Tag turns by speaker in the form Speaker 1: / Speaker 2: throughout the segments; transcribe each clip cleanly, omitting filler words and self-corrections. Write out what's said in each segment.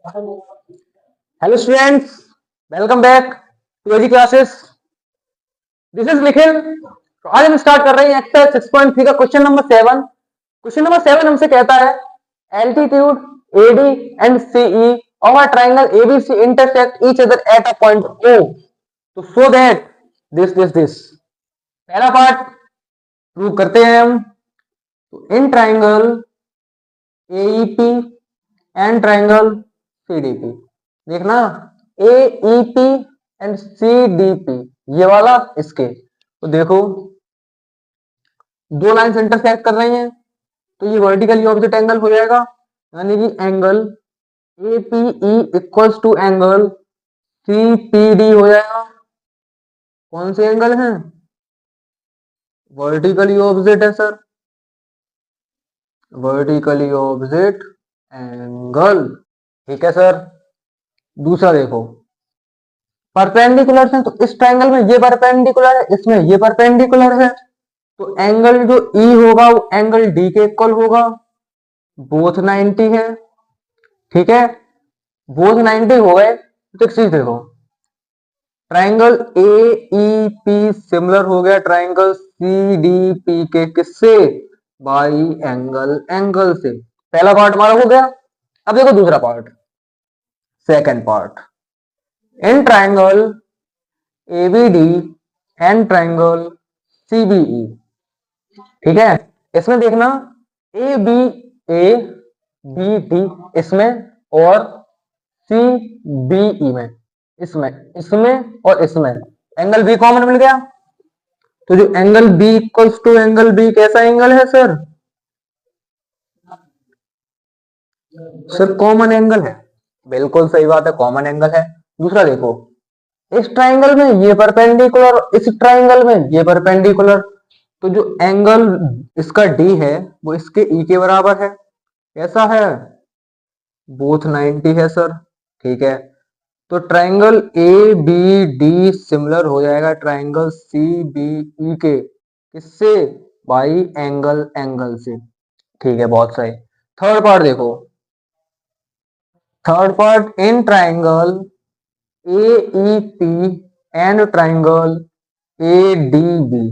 Speaker 1: Hello students, welcome back to AG classes. This is Nikhil. तो आज हम स्टार्ट कर रहे हैं एक्सरसाइज 6.3 का क्वेश्चन नंबर 7। क्वेश्चन नंबर 7 हमसे कहता है altitude AD and CE of a triangle ABC intersect each other at a point O तो सो दैट दिस पहला पार्ट प्रूव करते हैं हम। तो in triangle AEP and triangle CDP, देखना एईपी एंड सीडीपी ये वाला इसके, तो देखो दो लाइंस इंटरसेक्ट कर रही हैं तो ये वर्टिकली ऑपोजिट एंगल हो जाएगा, यानी कि angle APE equals to angle CPD हो जाएगा। कौन से एंगल हैं? वर्टिकली ऑपोजिट है सर, वर्टिकली ऑपोजिट एंगल। ठीक है सर। दूसरा देखो, परपेंडिकुलर है तो इस ट्रायंगल में ये परपेंडिकुलर है, इसमें ये परपेंडिकुलर है, तो एंगल जो ई होगा वो एंगल डी के इक्वल होगा। बोथ 90 है। ठीक है, बोथ 90 हो गए तो एक चीज देखो, ट्रायंगल ए पी सिमिलर हो गया ट्रायंगल सी डी पी के किससे? बाई एंगल से। पहला पार्ट हमारा हो गया। अब देखो दूसरा part, second part, in triangle ABD and triangle CBE. ठीक है, इसमें देखना ए बी डी इसमें और सी बी ई में, इसमें इसमें और इसमें एंगल बी कॉमन मिल गया। तो जो angle B equals to angle B कैसा एंगल है सर? सर कॉमन एंगल है। बिल्कुल सही बात है, कॉमन एंगल है। दूसरा देखो, इस ट्रायंगल में ये परपेंडिकुलर, इस ट्रायंगल में ये परपेंडिकुलर, तो जो एंगल इसका डी है वो इसके ई के बराबर है। कैसा है? बोथ 90 है सर। ठीक है, तो triangle A B D similar हो जाएगा ट्रायंगल सी बी ई के किससे? बाई एंगल से। ठीक है, बहुत सही। थर्ड पार्ट देखो, third part, in triangle A E P and triangle A D B.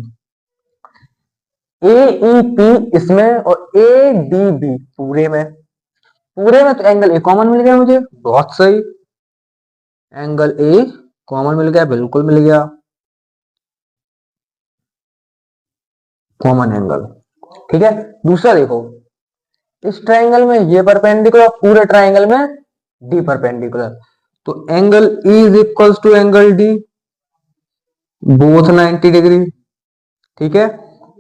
Speaker 1: A E P इसमें और ए डी बी पूरे में, पूरे में तो एंगल ए कॉमन मिल गया मुझे, बहुत सही। एंगल ए कॉमन मिल गया, बिल्कुल मिल गया कॉमन एंगल। ठीक है, दूसरा देखो, इस ट्रायंगल में ये परपेंडिकुलर, पूरे ट्रायंगल में डी परपेंडिकुलर, तो angle E is equals to angle D, both 90 degree. ठीक है,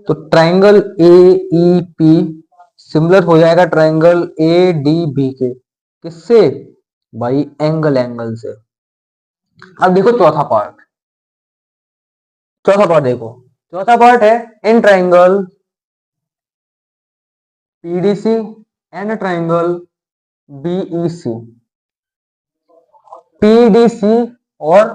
Speaker 1: तो triangle A E P similar हो जाएगा ट्रायंगल ए डी बी के किससे? भाई एंगल से। अब देखो चौथा पार्ट, चौथा पार्ट देखो, चौथा पार्ट है in triangle PDC and triangle BEC. PDC और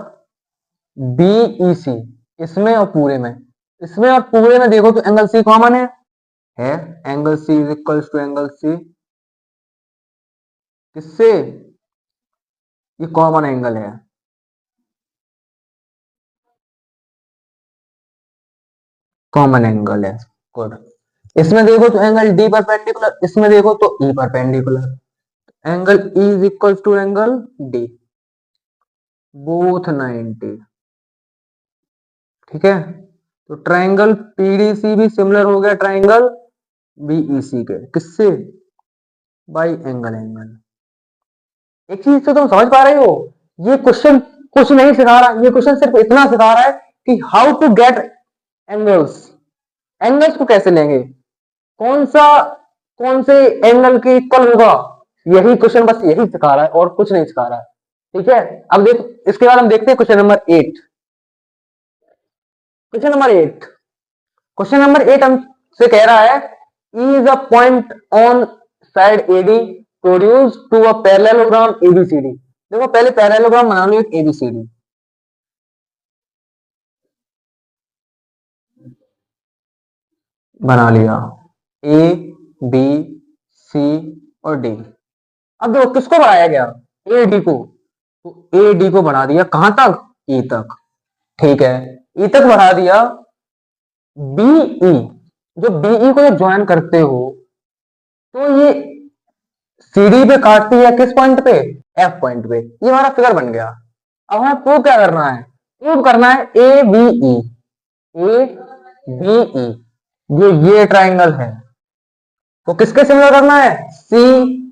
Speaker 1: बीईसी, इसमें और पूरे में, इसमें और पूरे में देखो तो एंगल सी कॉमन है angle C is equals to angle C किससे? ये कॉमन एंगल है, कॉमन एंगल है। गुड। इसमें देखो तो एंगल डी परपेंडिकुलर, इसमें देखो तो E perpendicular, angle E is equal to angle D, both 90। ठीक है, तो ट्रायंगल पीडीसी भी सिमिलर हो गया ट्रायंगल बीईसी के किससे? By angle. एक चीज तो तुम समझ पा रहे हो, ये क्वेश्चन कुछ नहीं सिखा रहा, ये क्वेश्चन सिर्फ इतना सिखा रहा है कि how to get angles, angles को कैसे लेंगे, कौन सा, कौन से एंगल के इक्वल होगा, यही क्वेश्चन बस यही सिखा रहा है और कुछ नहीं सिखा रहा है। ठीक है, अब देख, इसके बाद हम देखते हैं question number 8। Question number 8, question number 8 हमसे कह रहा है E is a point on side AD produced to a parallelogram ABCD। देखो पहले पैरेललोग्राम बना लो एक ABCD, बना लिया, A B C और D। अब देखो किसको बनाया गया, ए डी को, तो ए डी को बढ़ा दिया कहां तक, ई तक, ठीक है, ई तक बढ़ा दिया। बीई, जो बीई को जब ज्वाइन करते हो तो ये सीडी पे काटती है किस पॉइंट पे, एफ पॉइंट पे, ये हमारा फिगर बन गया। अब हमें प्रूव क्या करना है, प्रूव करना है A B E, A B ई, ये ट्राइंगल है, वो किसके सिमिलर करना है, सी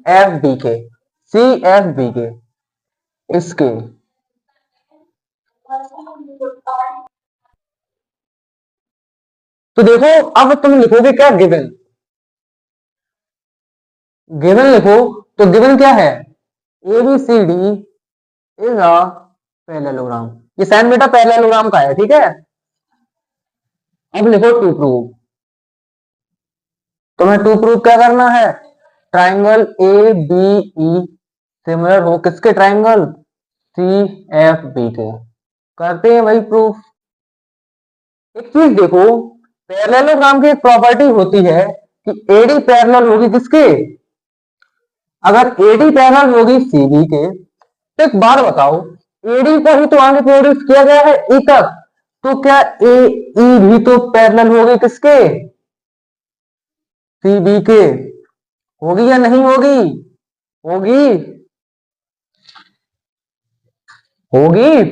Speaker 1: एफ बी के, सी एफ बी के, इसके। तो देखो अब तुम लिखोगे क्या, गिवन, गिवन लिखो, तो गिवन क्या है, A B C D is a parallelogram, ये साइन बेटा पैरेललोग्राम का है, ठीक है। अब लिखो टू प्रूव, तुम्हें टू प्रूव क्या करना है, triangle A B E similar हो किसके, ट्राइंगल सी एफ बी के, करते हैं भाई प्रूफ। एक चीज देखो, पैरेललोग्राम की एक प्रॉपर्टी होती है कि एडी पैरेलल होगी किसके, अगर एडी पैरेलल होगी सीबी के, तो एक बार बताओ, एडी को ही तो आगे प्रोड्यूस किया गया है ई तक, तो क्या ए ई भी तो पैरेलल होगी किसके, सीबी के, होगी या नहीं होगी, होगी, होगी,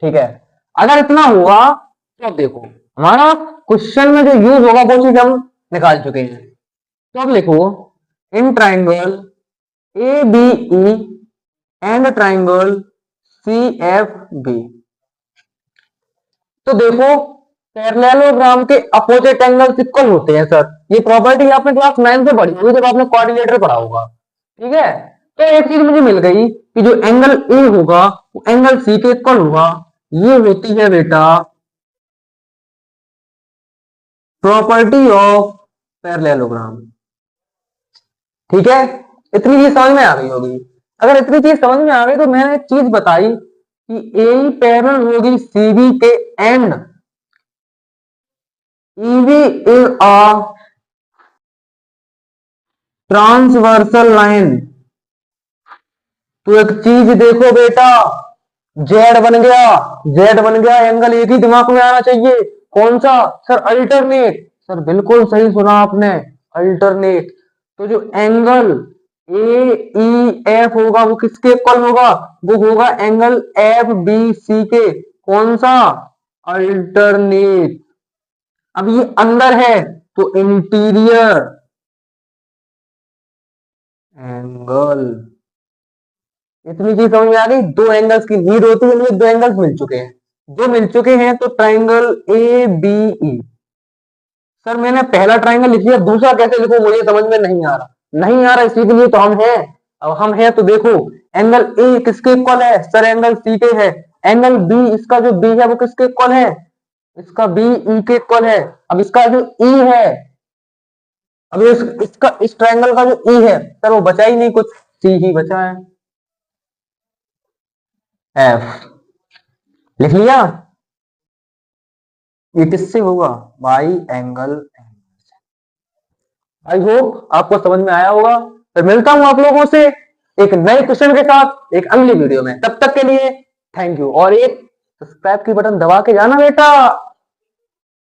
Speaker 1: ठीक है। अगर इतना हुआ तो अब देखो हमारा क्वेश्चन में जो यूज होगा वो चीज हम निकाल चुके हैं। तो अब लिखो in triangle A B E and triangle C F B, तो देखो पैरेललोग्राम के अपोजिट एंगल्स इक्वल होते हैं सर, ये प्रॉपर्टी आपने क्लास 9 से पढ़ी होगी जब आपने कोऑर्डिनेटर पढ़ा होगा, ठीक है। तो एक चीज मुझे मिल गई कि जो एंगल ए होगा वो एंगल सी के इक्वल होगा, ये होती है बेटा प्रॉपर्टी ऑफ पैरेललोग्राम, ठीक है। इतनी चीज समझ में आ गई होगी, अगर इतनी चीज समझ में आ गई तो मैंने एक चीज बताई कि ए पैरेलल होगी सीबी के and EV is a transversal line. तो एक चीज देखो बेटा, जेड बन गया, जेड बन गया, एंगल एक ही दिमाग में आना चाहिए, कौन सा सर, अल्टरनेट, सर बिल्कुल सही सुना आपने, अल्टरनेट। तो जो एंगल ए ई एफ होगा वो किसके इक्वल होगा, वो होगा एंगल एफ बी सी के, कौन सा, अल्टरनेट। अब ये अंदर है तो इंटीरियर एंगल, इतनी चीज समझ में आ गई, दो एंगल्स की नीड होती है, मुझे दो एंगल्स मिल चुके हैं, जो मिल चुके हैं तो triangle A B E. Sir मैंने पहला ट्राइंगल लिख लिया, दूसरा कैसे लिखूं मुझे समझ में नहीं आ रहा, नहीं आ रहा, इसी के लिए तो हम हैं। अब हम हैं तो देखो एंगल ए किसके इक्वल है, सर एंगल सी के है, एंगल बी, इसका जो बी है वो किसके इक्वल है, इसका बी ई के इक्वल है। अब इसका जो ई है, अब इसका इस ट्राइंगल का जो ई है सर वो बचा ही नहीं कुछ, सी ही बचा है, एफ लिख लिया। ये किससे होगा, बाई एंगल, आई होप आपको समझ में आया होगा। फिर मिलता हूं आप लोगों से एक नए क्वेश्चन के साथ एक अगली वीडियो में, तब तक के लिए थैंक यू, और एक सब्सक्राइब की बटन दबा के जाना बेटा।